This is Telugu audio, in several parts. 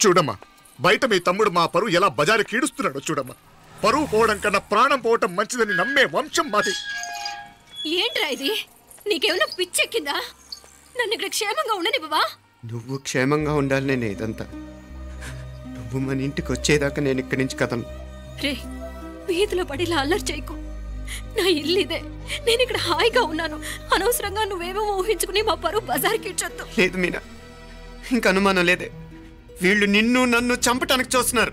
చూడమ్మా, బయట మీ తమ్ముడు మా పరువు ఎలా బజారు కీడుస్తున్నాడో చూడమ్మా. పరువు పోవడం కన్నా ప్రాణం పోవటం మంచిదని నమ్మే వంశం మాది. ఏంట్రా ఇది? నీకేమైనా పిచ్చెక్కిందా? నన్ను ఇక్కడ క్షేమంగా ఉండనివ్వవా? నువ్వు క్షేమంగా ఉండాలి. నేను ఇదంతా నువ్వు మన ఇంటికి వచ్చేదాకా నేను ఇక్కడి నుంచి కదలను. రే, వీధిలో పడి ఇలా అల్లరి చేయకు. నా ఇల్లు ఇదే, నేను ఇక్కడ హాయిగా ఉన్నాను. అనవసరంగా నువ్వేమో ఊహించుకుని మా పరువు బజార్కి ఇచ్చొద్దు. లేదు మీనా, ఇంక అనుమానం లేదే. వీళ్ళు నిన్ను నన్ను చంపటానికి చూస్తున్నారు.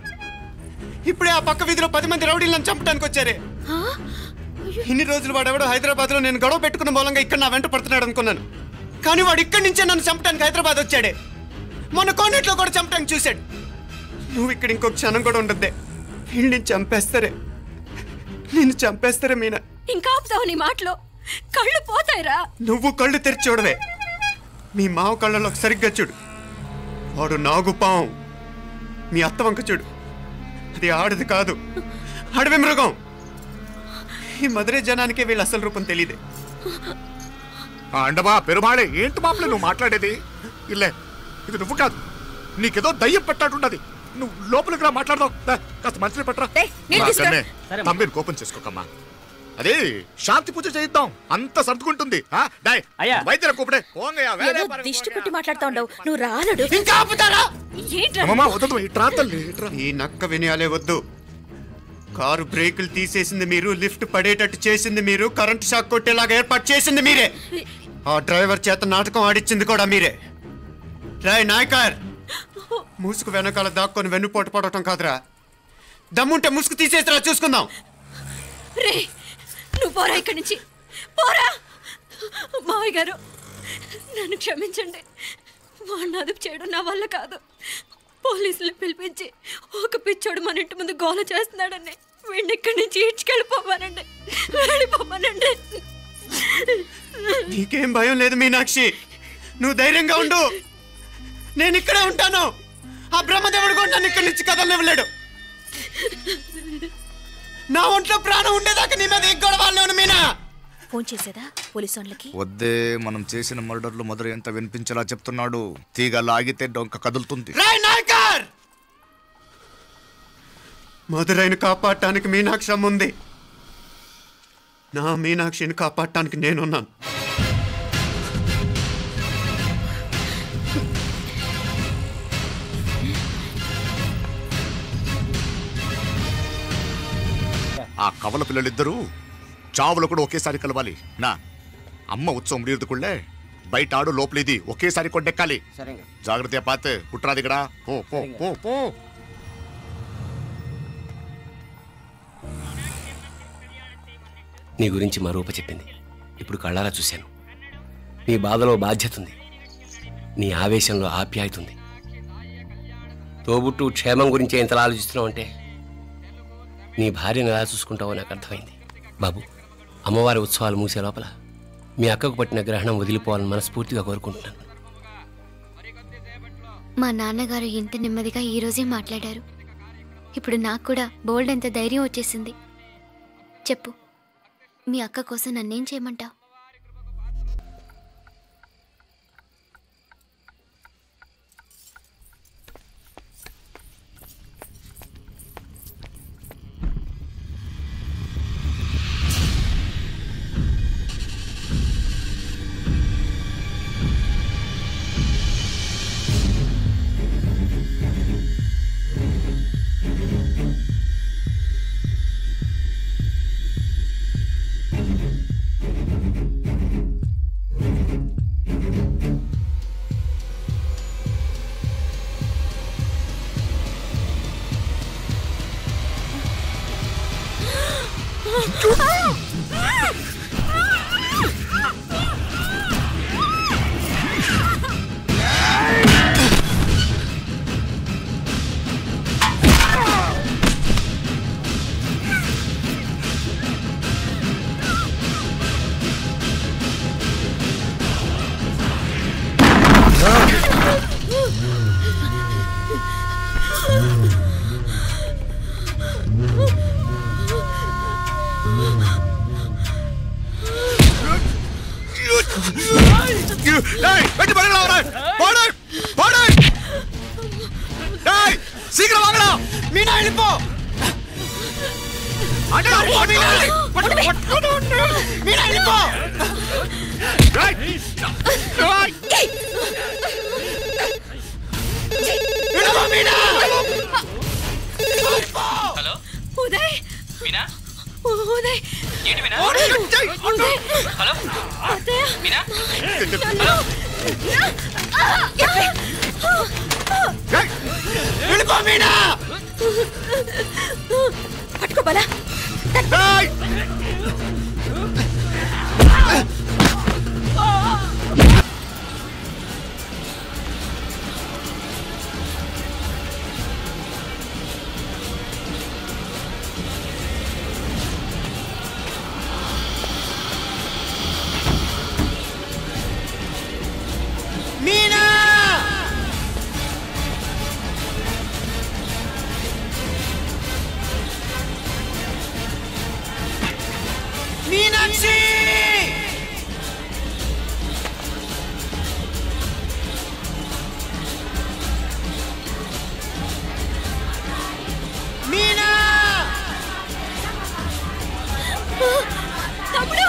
ఇప్పుడే ఆ పక్క వీధిలో 10 మంది రౌడీలు నన్ను చంపటానికి వచ్చారే. ఇన్ని రోజులు వాడెవడో హైదరాబాద్ లో నేను గొడవ పెట్టుకున్న మూలంగా ఇక్కడ నా వెంట పడుతున్నాడు అనుకున్నాను. కానీ వాడు ఇక్కడి నుంచే నన్ను చంపటానికి హైదరాబాద్ వచ్చాడే. మొన్న కోనేట్లో కూడా చంపటానికి చూశాడు. నువ్వు ఇక్కడ ఇంకొక క్షణం కూడా ఉండద్దే. వీళ్ళని చంపేస్తారే, నిన్ను చంపేస్తారే మీనా. ఇంకా ఆపుతావు నీ మాటలో? కళ్ళు పోతాయిరా. నువ్వు కళ్ళు తెరిచి చూడవే. మీ మావ కళ్ళలో సరిగ్గా చూడు. వాడు నాగుపాం. మీ అత్త వంక చూడు, అది ఆడది కాదు, అడవి మృగం. ఈ మధుரை జనానికే వీళ్ళ అసలు రూపం తెలియదే. అండమా పెరుమాళే, ఏంటి మాపలే నువ్వు మాట్లాడేది? ఇల్లే, ఇది నువ్వు కాదు, నీకేదో దయ్యం పెట్టాడున్నది. నువ్వు లోపలికి రా, మాట్లాడదాం. కాస్త మంచిని పట్టరా. తమ్మిని కోపం చేసుకోకమ్మా. అదే శాంతి పూజ చేయిద్దాం, అంత సర్దుకుంటుంది. వైద్యుల కూపడే దిష్టి పెట్టి మాట్లాడుతా ఉండవు. నువ్వు రానడు. ఈ నక్క వినయాలే వద్దు. కారు బ్రేకులు తీసేసింది మీరు, లిఫ్ట్ పడేటట్టు చేసింది మీరు, కరెంట్ షాక్ కొట్టేలాగా ఏర్పాటు చేసింది మీరే. ఆ డ్రైవర్ చేత నాటకం ఆడిచ్చింది కూడా మీరే. రాయ్ నాయకర్, ముసుగు వెనకాల దాక్కొని వెన్నుపోటు పడటం కాదురా. దమ్ముంటే ముసుగు తీసేసిరా, చూసుకుందాం. రే, నువ్వు పోరా ఇక్కడి నుంచి, పోరా. మావయ్య గారు, నన్ను క్షమించండి. వాడిని అదుపు చేయడం నా వల్ల కాదు. పోలీసులు పిలిపించి ఒక పిచ్చోడు మన ఇంటి ముందు గోల చేస్తున్నాడని వీడిని ఇక్కడి నుంచి ఈడ్చుకెళ్ళిపోమానండి, వెళ్ళిపోమానండి. నీకేం భయం లేదు మీనాక్షి, నువ్వు ధైర్యంగా ఉండు. నేను ఇక్కడే ఉంటాను. ఆ బ్రహ్మదేవుడు కూడా నన్ను ఇక్కడి నుంచి కదలనివ్వలేడు. నా ఒంట్లో ప్రాణం ఉండేదాకా నీ మీద గొడవలు. మీనా ఫోన్ చేసేదా పోలీసు వాళ్ళకి? వద్దే, మనం చేసిన మర్డర్లు మధుర ఎంత వినిపించేలా చెప్తున్నాడు. తీగ లాగితే డొంక కదులుతుంది. మధురైని కాపాడటానికి మీనాక్షి అమ్మ ఉంది. నా మీనాక్షిని కాపాడటానికి నేనున్నాను. ఆ కవల పిల్లలిద్దరూ చావులు కూడా ఒకేసారి కలవాలి. నా అమ్మ ఉత్సవం ముడియదుకుళ్ళే బయట ఆడు లోపలిది ఒకేసారి కొండెక్కాలి. జాగ్రత్త పాత్ కుట్రాది ఇక్కడ. పో పో పో పో. నీ గురించి మా రూప చెప్పింది, ఇప్పుడు కళ్ళారా చూశాను. నీ బాధలో బాధ్యత ఉంది, నీ ఆవేశంలో ఆప్యాయత ఉంది. తోబుట్టు క్షేమం గురించి ఎంతలా ఆలోచిస్తున్నావు అంటే నీ భార్యను ఎలా చూసుకుంటావో నాకు అర్థమైంది. బాబు, అమ్మవారి ఉత్సవాలు మూసే లోపల మీ అక్కకు పట్టిన గ్రహణం వదిలిపోవాలని మనస్ఫూర్తిగా కోరుకుంటున్నాను. మా నాన్నగారు ఇంత నెమ్మదిగా ఈరోజే మాట్లాడారు. ఇప్పుడు నాకు కూడా బోల్డ్ ఎంత ధైర్యం వచ్చేసింది. చెప్పు, మీ అక్క కోసం నన్నేం చేయమంటావు? శీఘ్రం వాగడం. మీనా వెళ్ళిపో. మీనా వెళ్ళిపో. హలో ఉదయ్. మీనా. ఉదయ్. ఏంటి మీనా? ఉదయ్. హలో అత్తయ్య. మీనా. వెళ్ళిపో మీనా. పట్టుకో బలా. మీనా. మీనాక్షి. మీనా. తమ్ముడు.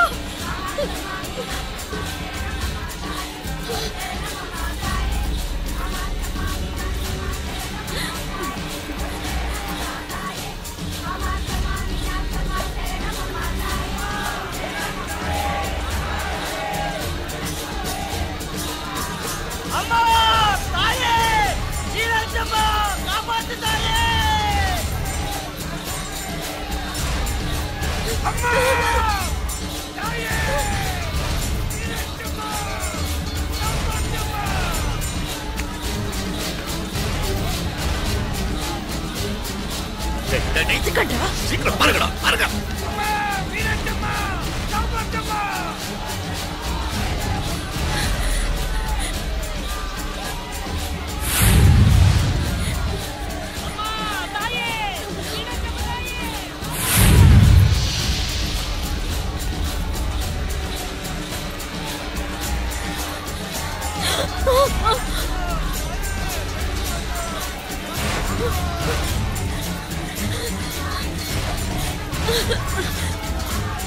శీఘ్రం పరగడా పరగ.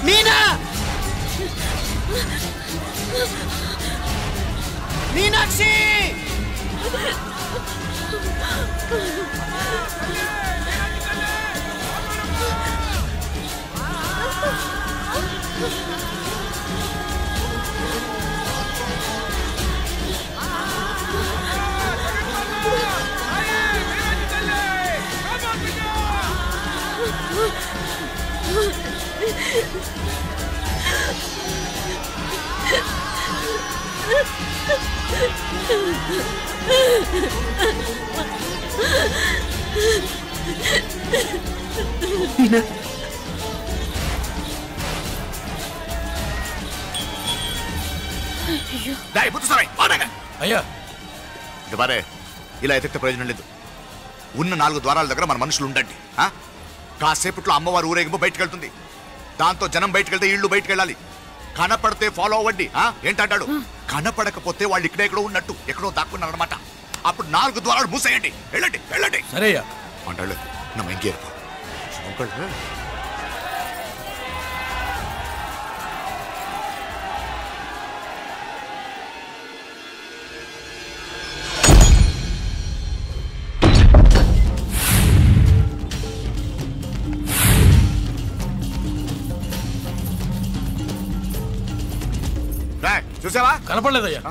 మీనా. మీనాక్షి. మీనా. అయ్యా ఇదివారే ఇలా ఎతికితే ప్రయోజనం లేదు. ఉన్న 4 ద్వారాల దగ్గర మన మనుషులు ఉండండి. కాసేపట్లో అమ్మవారు ఊరేగింపు బయటకు వెళ్తుంది. దాంతో జనం బయటకు వెళ్తే ఇళ్ళు బయటకు వెళ్ళాలి. కనపడితే ఫాలో అవ్వండి. ఏంటంటాడు? కనపడకపోతే వాళ్ళు ఇక్కడెక్కడో ఉన్నట్టు ఎక్కడో దాక్కున్నారనమాట. అప్పుడు 4 ద్వారాలు మూసేయండి. వెళ్ళండి వెళ్ళండి. సరేయ్యా అంటాడు నమ్మ ఇంకేర్పు. చూసావా? కనపడలేదయ్యా.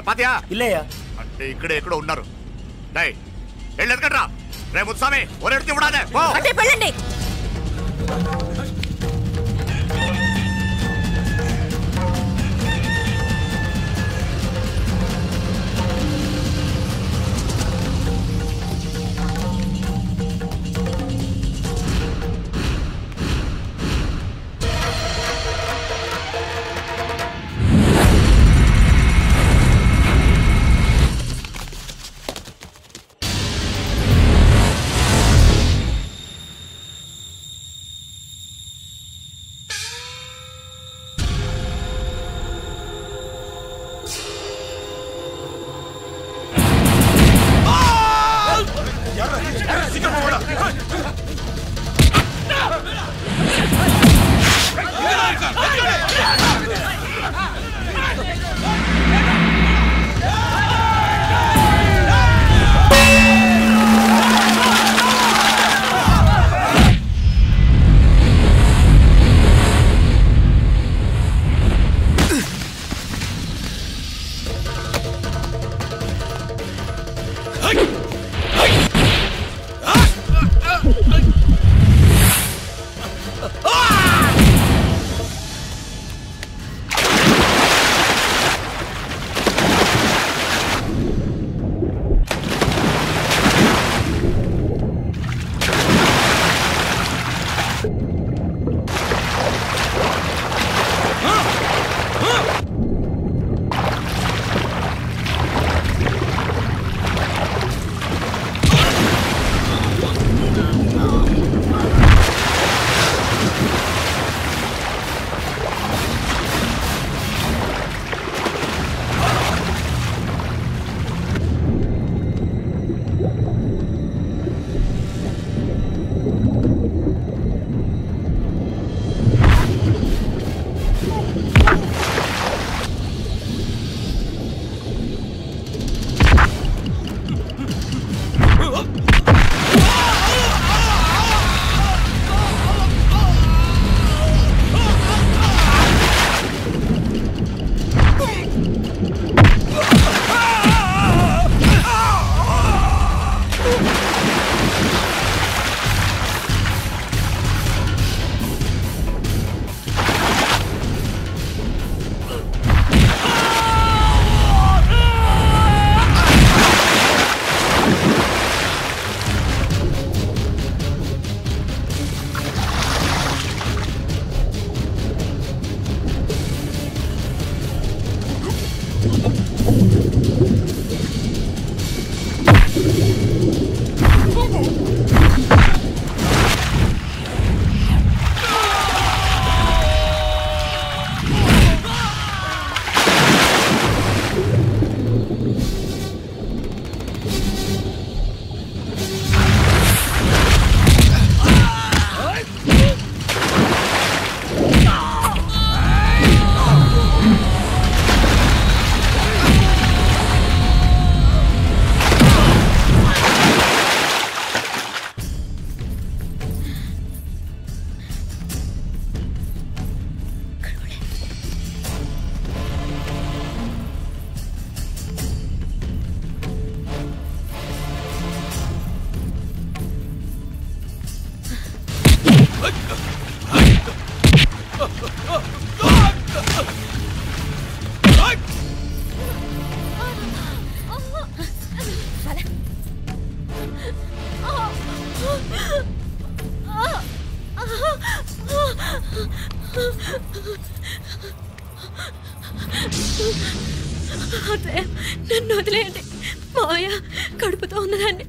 పాతియా ఇల్లయ్యా. అంటే ఇక్కడే ఎక్కడో ఉన్నారు. వెళ్ళి ఎదగట్రా. రే ముత్సామి ఒరెడితే ఇవ్వడానే అంటే వెళ్ళండి. నన్ను వదిలేయండి మావయ్య, కడుపుతో ఉన్నదాన్ని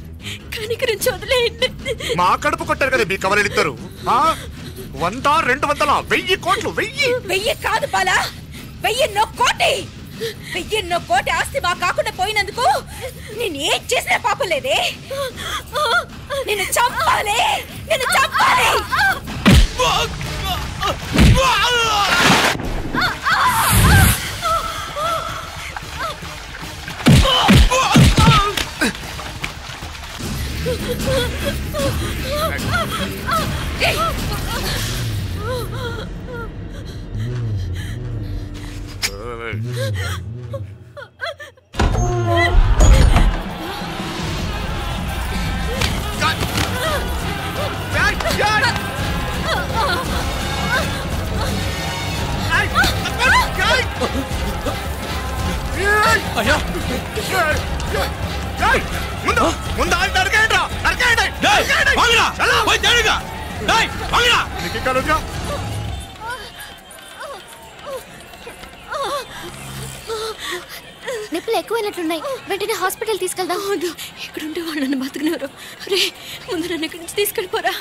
కనికరించి వదిలేయండి. మా కడుపు కొట్టారు కదా మీ కవలలు ఇద్దరు. 100, 200, 1000 కోట్లు. 1000 కాదు బాలా, 1000 కోటి. 1000 కోటి ఆస్తి మా కాకుండా పోయినందుకు నేను ఏం చేసినా పాపం లేదే. నిన్ను చంపాలి, నిన్ను చంపాలి. ముందు నరకేయండి. నొప్పులు ఎక్కువైనట్లున్నాయి, వెంటనే హాస్పిటల్ తీసుకెళ్దాం. ఇక్కడుంటే వాళ్ళని బతుకున్నారు. రే, ముందు నన్ను ఇక్కడి నుంచి తీసుకెళ్ళిపోరా.